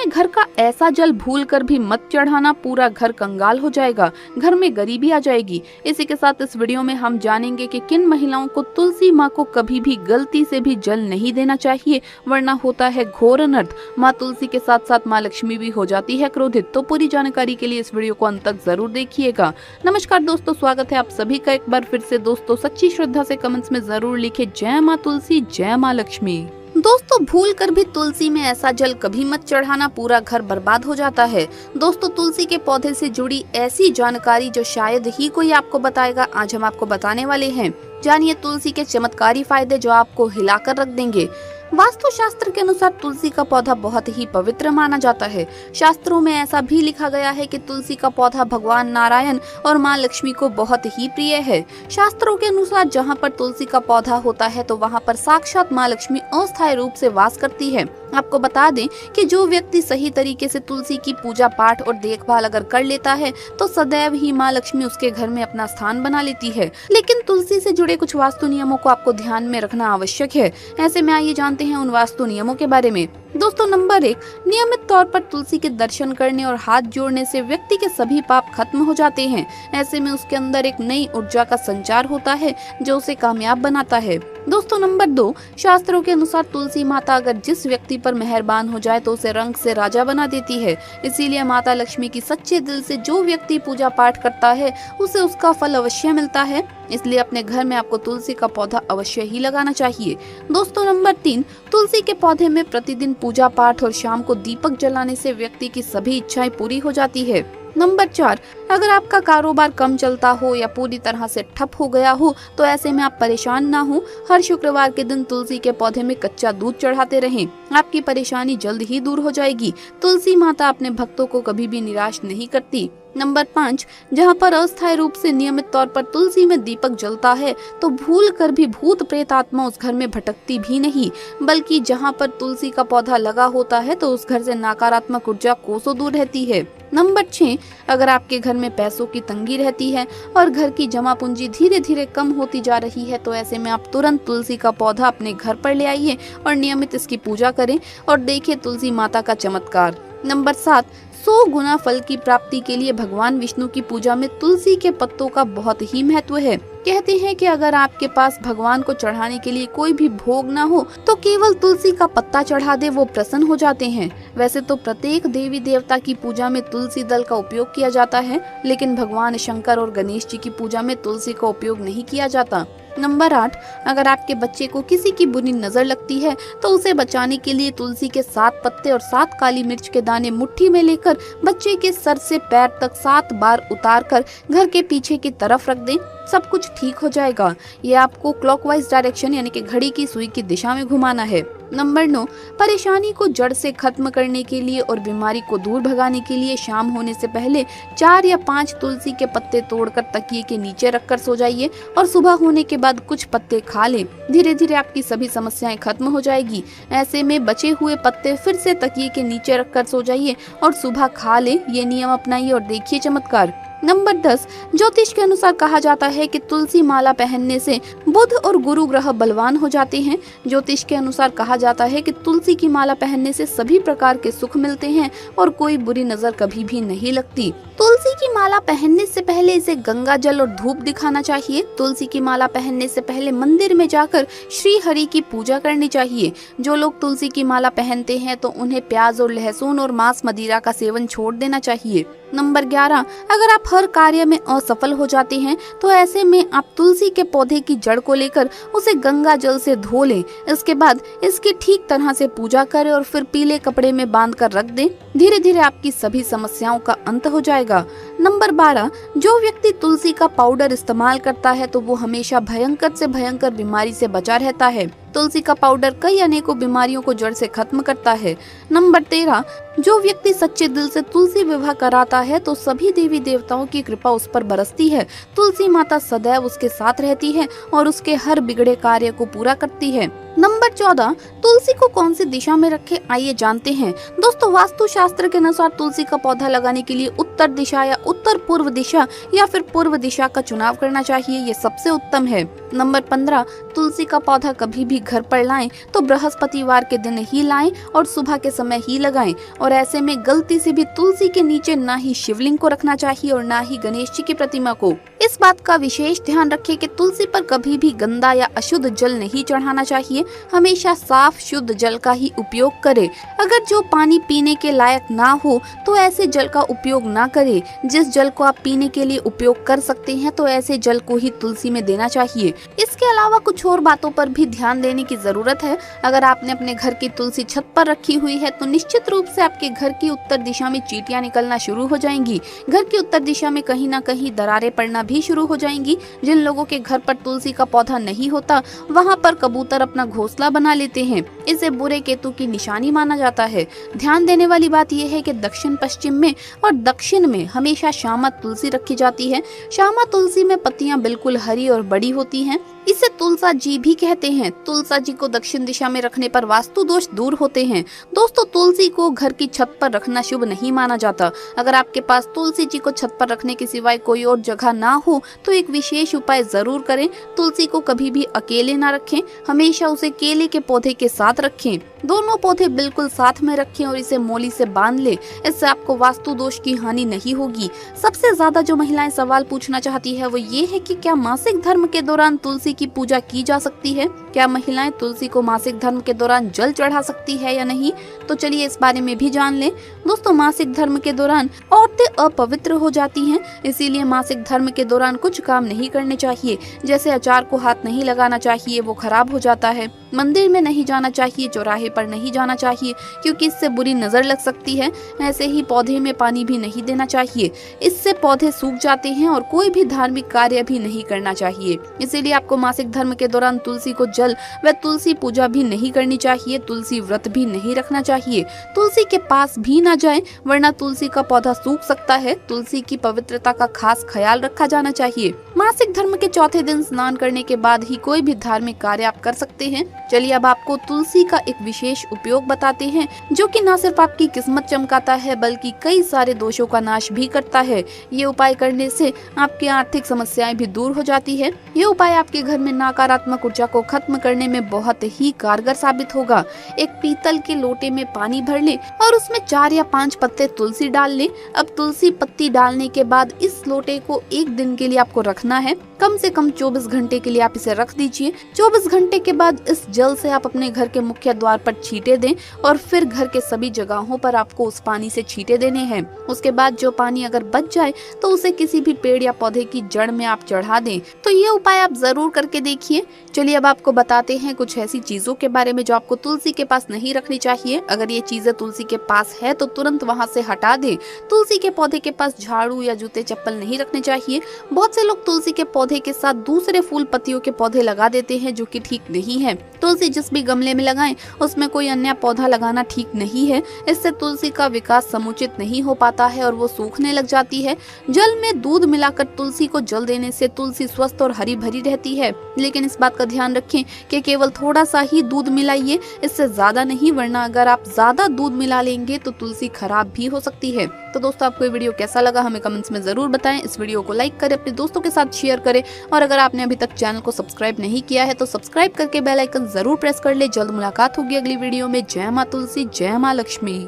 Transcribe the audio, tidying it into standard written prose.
में घर का ऐसा जल भूलकर भी मत चढ़ाना, पूरा घर कंगाल हो जाएगा, घर में गरीबी आ जाएगी। इसी के साथ इस वीडियो में हम जानेंगे कि किन महिलाओं को तुलसी माँ को कभी भी गलती से भी जल नहीं देना चाहिए, वरना होता है घोर अनर्थ। माँ तुलसी के साथ साथ माँ लक्ष्मी भी हो जाती है क्रोधित। तो पूरी जानकारी के लिए इस वीडियो को अंत तक जरूर देखिएगा। नमस्कार दोस्तों, स्वागत है आप सभी का एक बार फिर से। दोस्तों सच्ची श्रद्धा से कमेंट्स में जरूर लिखे जय माँ तुलसी, जय माँ लक्ष्मी। दोस्तों भूल कर भी तुलसी में ऐसा जल कभी मत चढ़ाना, पूरा घर बर्बाद हो जाता है। दोस्तों तुलसी के पौधे से जुड़ी ऐसी जानकारी जो शायद ही कोई आपको बताएगा, आज हम आपको बताने वाले हैं। जानिए तुलसी के चमत्कारी फायदे जो आपको हिलाकर रख देंगे। वास्तु शास्त्र के अनुसार तुलसी का पौधा बहुत ही पवित्र माना जाता है। शास्त्रों में ऐसा भी लिखा गया है कि तुलसी का पौधा भगवान नारायण और माँ लक्ष्मी को बहुत ही प्रिय है। शास्त्रों के अनुसार जहाँ पर तुलसी का पौधा होता है तो वहाँ पर साक्षात माँ लक्ष्मी अस्थायी रूप से वास करती है। आपको बता दें कि जो व्यक्ति सही तरीके से तुलसी की पूजा पाठ और देखभाल अगर कर लेता है तो सदैव ही माँ लक्ष्मी उसके घर में अपना स्थान बना लेती है। लेकिन तुलसी से जुड़े कुछ वास्तु नियमों को आपको ध्यान में रखना आवश्यक है। ऐसे में आइए जानते हैं उन वास्तु नियमों के बारे में। दोस्तों नंबर 1, नियमित तौर पर तुलसी के दर्शन करने और हाथ जोड़ने से व्यक्ति के सभी पाप खत्म हो जाते हैं। ऐसे में उसके अंदर एक नई ऊर्जा का संचार होता है जो उसे कामयाब बनाता है। दोस्तों नंबर 2, शास्त्रों के अनुसार तुलसी माता अगर जिस व्यक्ति पर मेहरबान हो जाए तो उसे रंग से राजा बना देती है। इसीलिए माता लक्ष्मी की सच्चे दिल से जो व्यक्ति पूजा पाठ करता है उसे उसका फल अवश्य मिलता है। इसलिए अपने घर में आपको तुलसी का पौधा अवश्य ही लगाना चाहिए। दोस्तों नंबर 3, तुलसी के पौधे में प्रतिदिन पूजा पाठ और शाम को दीपक जलाने से व्यक्ति की सभी इच्छाएं पूरी हो जाती है। नंबर 4, अगर आपका कारोबार कम चलता हो या पूरी तरह से ठप हो गया हो तो ऐसे में आप परेशान ना हो। हर शुक्रवार के दिन तुलसी के पौधे में कच्चा दूध चढ़ाते रहें, आपकी परेशानी जल्द ही दूर हो जाएगी। तुलसी माता अपने भक्तों को कभी भी निराश नहीं करती। नंबर 5, जहाँ पर अस्थायी रूप से नियमित तौर पर तुलसी में दीपक जलता है तो भूल कर भी भूत प्रेत आत्मा उस घर में भटकती भी नहीं, बल्कि जहाँ पर तुलसी का पौधा लगा होता है तो उस घर से नकारात्मक ऊर्जा कोसों दूर रहती है। नंबर 6, अगर आपके घर में पैसों की तंगी रहती है और घर की जमा पूंजी धीरे धीरे कम होती जा रही है तो ऐसे में आप तुरंत तुलसी का पौधा अपने घर पर ले आइए और नियमित इसकी पूजा करें और देखिए तुलसी माता का चमत्कार। नंबर 7, 100 गुना फल की प्राप्ति के लिए भगवान विष्णु की पूजा में तुलसी के पत्तों का बहुत ही महत्व है। कहते हैं कि अगर आपके पास भगवान को चढ़ाने के लिए कोई भी भोग ना हो तो केवल तुलसी का पत्ता चढ़ा दे, वो प्रसन्न हो जाते हैं। वैसे तो प्रत्येक देवी देवता की पूजा में तुलसी दल का उपयोग किया जाता है, लेकिन भगवान शंकर और गणेश जी की पूजा में तुलसी का उपयोग नहीं किया जाता। नंबर 8, अगर आपके बच्चे को किसी की बुरी नजर लगती है तो उसे बचाने के लिए तुलसी के 7 पत्ते और 7 काली मिर्च के दाने मुट्ठी में लेकर बच्चे के सर से पैर तक 7 बार उतार कर घर के पीछे की तरफ रख दें, सब कुछ ठीक हो जाएगा। ये आपको क्लॉकवाइज डायरेक्शन यानी कि घड़ी की सुई की दिशा में घुमाना है। नंबर 9, परेशानी को जड़ से खत्म करने के लिए और बीमारी को दूर भगाने के लिए शाम होने से पहले 4 या 5 तुलसी के पत्ते तोड़कर तकिए के नीचे रखकर सो जाइए और सुबह होने के बाद कुछ पत्ते खा लें। धीरे धीरे आपकी सभी समस्याएं खत्म हो जाएगी। ऐसे में बचे हुए पत्ते फिर से तकिए के नीचे रखकर सो जाइए और सुबह खा लें। ये नियम अपनाइए और देखिए चमत्कार। नंबर 10, ज्योतिष के अनुसार कहा जाता है कि तुलसी माला पहनने से बुध और गुरु ग्रह बलवान हो जाते हैं। ज्योतिष के अनुसार कहा जाता है कि तुलसी की माला पहनने से सभी प्रकार के सुख मिलते हैं और कोई बुरी नजर कभी भी नहीं लगती। तुलसी की माला पहनने से पहले इसे गंगा जल और धूप दिखाना चाहिए। तुलसी की माला पहनने से पहले मंदिर में जाकर श्री हरि की पूजा करनी चाहिए। जो लोग तुलसी की माला पहनते हैं तो उन्हें प्याज और लहसुन और मांस मदिरा का सेवन छोड़ देना चाहिए। नंबर 11, अगर आप हर कार्य में असफल हो जाते हैं तो ऐसे में आप तुलसी के पौधे की जड़ को लेकर उसे गंगा जल से धो लें। इसके बाद इसकी ठीक तरह से पूजा करें और फिर पीले कपड़े में बांध कर रख दें। धीरे धीरे आपकी सभी समस्याओं का अंत हो जाएगा। नंबर 12, जो व्यक्ति तुलसी का पाउडर इस्तेमाल करता है तो वो हमेशा भयंकर से भयंकर बीमारी से बचा रहता है। तुलसी का पाउडर कई अनेकों बीमारियों को जड़ से खत्म करता है। नंबर 13, जो व्यक्ति सच्चे दिल से तुलसी विवाह कराता है तो सभी देवी देवताओं की कृपा उस पर बरसती है। तुलसी माता सदैव उसके साथ रहती है और उसके हर बिगड़े कार्य को पूरा करती है। नंबर 14, तुलसी को कौन सी दिशा में रखें, आइए जानते हैं। दोस्तों, वास्तु शास्त्र के अनुसार तुलसी का पौधा लगाने के लिए उत्तर दिशा या उत्तर पूर्व दिशा या फिर पूर्व दिशा का चुनाव करना चाहिए, ये सबसे उत्तम है। नंबर 15, तुलसी का पौधा कभी भी घर पर लाएं तो बृहस्पतिवार के दिन ही लाएं और सुबह के समय ही लगाएं। और ऐसे में गलती से भी तुलसी के नीचे ना ही शिवलिंग को रखना चाहिए और ना ही गणेश जी की प्रतिमा को। इस बात का विशेष ध्यान रखें कि तुलसी पर कभी भी गंदा या अशुद्ध जल नहीं चढ़ाना चाहिए, हमेशा साफ शुद्ध जल का ही उपयोग करें। अगर जो पानी पीने के लायक ना हो तो ऐसे जल का उपयोग ना करें। जिस जल को आप पीने के लिए उपयोग कर सकते हैं तो ऐसे जल को ही तुलसी में देना चाहिए। इसके अलावा कुछ और बातों पर भी ध्यान देने की जरूरत है। अगर आपने अपने घर की तुलसी छत पर रखी हुई है तो निश्चित रूप से आपके घर की उत्तर दिशा में चींटियां निकलना शुरू हो जाएंगी। घर की उत्तर दिशा में कहीं ना कहीं दरारें पड़ना भी शुरू हो जाएंगी। जिन लोगों के घर पर तुलसी का पौधा नहीं होता वहाँ पर कबूतर अपना घोंसला बना लेते हैं। इसे बुरे केतु की निशानी माना जाता है। ध्यान देने वाली बात यह है कि दक्षिण पश्चिम में और दक्षिण में हमेशा श्यामा तुलसी रखी जाती है। श्यामा तुलसी में पत्तियां बिल्कुल हरी और बड़ी होती हैं। इसे तुलसा जी भी कहते हैं। तुलसा जी को दक्षिण दिशा में रखने पर वास्तु दोष दूर होते हैं। दोस्तों, तुलसी को घर की छत पर रखना शुभ नहीं माना जाता। अगर आपके पास तुलसी जी को छत पर रखने के सिवाय कोई और जगह ना हो तो एक विशेष उपाय जरूर करें। तुलसी को कभी भी अकेले ना रखें, हमेशा उसे केले के पौधे के साथ रखें। दोनों पौधे बिल्कुल साथ में रखें और इसे मोली से बांध लें। इससे आपको वास्तु दोष की हानि नहीं होगी। सबसे ज्यादा जो महिलाएं सवाल पूछना चाहती है वो ये है कि क्या मासिक धर्म के दौरान तुलसी की पूजा की जा सकती है? क्या महिलाएं तुलसी को मासिक धर्म के दौरान जल चढ़ा सकती है या नहीं? तो चलिए इस बारे में भी जान लें। दोस्तों, मासिक धर्म के दौरान औरतें अपवित्र हो जाती हैं, इसीलिए मासिक धर्म के दौरान कुछ काम नहीं करने चाहिए। जैसे अचार को हाथ नहीं लगाना चाहिए, वो खराब हो जाता है। मंदिर में नहीं जाना चाहिए, चौराहे पर नहीं जाना चाहिए क्योंकि इससे बुरी नजर लग सकती है। ऐसे ही पौधे में पानी भी नहीं देना चाहिए, इससे पौधे सूख जाते हैं। और कोई भी धार्मिक कार्य भी नहीं करना चाहिए। इसीलिए आपको मासिक धर्म के दौरान तुलसी को जल व तुलसी पूजा भी नहीं करनी चाहिए। तुलसी व्रत भी नहीं रखना चाहिए। तुलसी के पास भी ना जाएं, वरना तुलसी का पौधा सूख सकता है। तुलसी की पवित्रता का खास ख्याल रखा जाना चाहिए। मासिक धर्म के चौथे दिन स्नान करने के बाद ही कोई भी धार्मिक कार्य आप कर सकते हैं। चलिए अब आपको तुलसी का एक विशेष उपयोग बताते हैं जो कि न सिर्फ आपकी किस्मत चमकाता है बल्कि कई सारे दोषों का नाश भी करता है। ये उपाय करने से आपकी आर्थिक समस्याएं भी दूर हो जाती है। ये उपाय आपके घर में नकारात्मक ऊर्जा को खत्म करने में बहुत ही कारगर साबित होगा। एक पीतल के लोटे में पानी भर लें और उसमें 4 या 5 पत्ते तुलसी डाल लें। अब तुलसी पत्ती डालने के बाद इस लोटे को 1 दिन के लिए आपको रखना है। कम से कम 24 घंटे के लिए आप इसे रख दीजिए। 24 घंटे के बाद इस जल से आप अपने घर के मुख्य द्वार पर छींटे दें और फिर घर के सभी जगहों पर आपको उस पानी से छींटे देने हैं। उसके बाद जो पानी अगर बच जाए तो उसे किसी भी पेड़ या पौधे की जड़ में आप चढ़ा दें। तो ये उपाय आप जरूर करके देखिए। चलिए अब आपको बताते हैं कुछ ऐसी चीजों के बारे में जो आपको तुलसी के पास नहीं रखनी चाहिए। अगर ये चीजें तुलसी के पास है तो तुरंत वहाँ से हटा दें। तुलसी के पौधे के पास झाड़ू या जूते चप्पल नहीं रखने चाहिए। बहुत से लोग तुलसी के पौधे के साथ दूसरे फूल पत्तियों के पौधे लगा देते हैं जो कि ठीक नहीं है। तुलसी जिस भी गमले में लगाएं उसमें कोई अन्य पौधा लगाना ठीक नहीं है। इससे तुलसी का विकास समुचित नहीं हो पाता है और वो सूखने लग जाती है। जल में दूध मिलाकर तुलसी को जल देने से तुलसी स्वस्थ और हरी भरी रहती है। लेकिन इस बात का ध्यान रखें कि केवल थोड़ा सा ही दूध मिलाइए, इससे ज्यादा नहीं, वरना अगर आप ज्यादा दूध मिला लेंगे तो तुलसी खराब भी हो सकती है। तो दोस्तों, आपको ये वीडियो कैसा लगा हमें कमेंट्स में जरूर बताएं। इस वीडियो को लाइक करें, अपने दोस्तों के साथ शेयर करें और अगर आपने अभी तक चैनल को सब्सक्राइब नहीं किया है तो सब्सक्राइब करके बेल आइकन जरूर प्रेस कर ले। जल्द मुलाकात होगी अगली वीडियो में। जय मां तुलसी, जय मां लक्ष्मी।